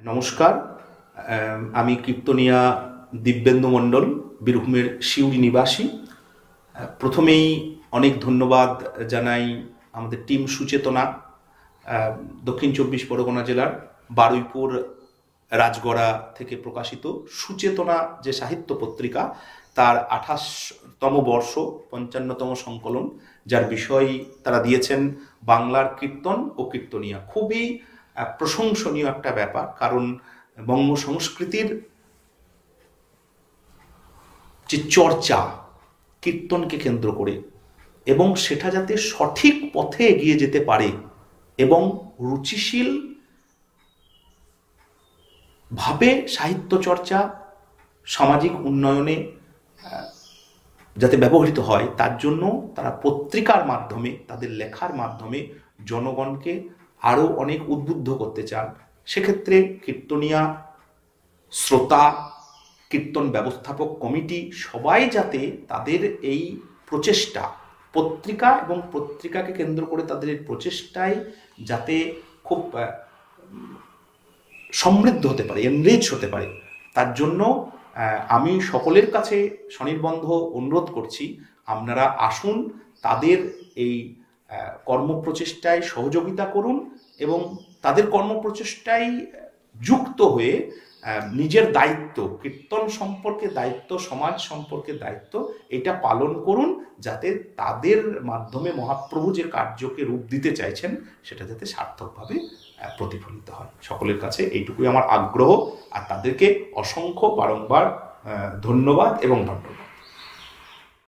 নমস্কার। আমি কীর্তনিয়া দিব্যেন্দু মণ্ডল, বীরভূমের সিউড়ি নিবাসী। প্রথমেই অনেক ধন্যবাদ জানাই আমাদের টিম সুচেতনা, দক্ষিণ চব্বিশ পরগনা জেলার বারুইপুর রাজগড়া থেকে প্রকাশিত সুচেতনা যে সাহিত্য পত্রিকা, তার 28তম বর্ষ 55তম সংকলন, যার বিষয় তারা দিয়েছেন বাংলার কীর্তন ও কীর্তনিয়া। খুবই প্রশংসনীয় একটা ব্যাপার, কারণ বঙ্গ সংস্কৃতির যে চর্চা কীর্তনকে কেন্দ্র করে, এবং সেটা যাতে সঠিক পথে এগিয়ে যেতে পারে এবং রুচিশীল ভাবে সাহিত্য চর্চা সামাজিক উন্নয়নে যাতে ব্যবহৃত হয়, তার জন্য তারা পত্রিকার মাধ্যমে, তাদের লেখার মাধ্যমে জনগণকে আরও অনেক উদ্বুদ্ধ করতে চান। সেক্ষেত্রে কীর্তনিয়া শ্রোতা, কীর্তন ব্যবস্থাপক কমিটি সবাই যাতে তাদের এই প্রচেষ্টা, পত্রিকা এবং পত্রিকাকে কেন্দ্র করে তাদের এই প্রচেষ্টায় যাতে খুব সমৃদ্ধ হতে পারে, এনরিচ হতে পারে, তার জন্য আমি সকলের কাছে স্বনির্বন্ধ অনুরোধ করছি, আপনারা আসুন, তাদের এই কর্মপ্রচেষ্টায় সহযোগিতা করুন এবং তাদের কর্মপ্রচেষ্টায় যুক্ত হয়ে নিজের দায়িত্ব, কীর্তন সম্পর্কে দায়িত্ব, সমাজ সম্পর্কে দায়িত্ব, এটা পালন করুন, যাতে তাদের মাধ্যমে মহাপ্রভু যে কার্যকে রূপ দিতে চাইছেন সেটা যাতে সার্থকভাবে প্রতিফলিত হয়। সকলের কাছে এইটুকুই আমার আগ্রহ, আর তাদেরকে অসংখ্য বারংবার ধন্যবাদ এবং ধন্যবাদ।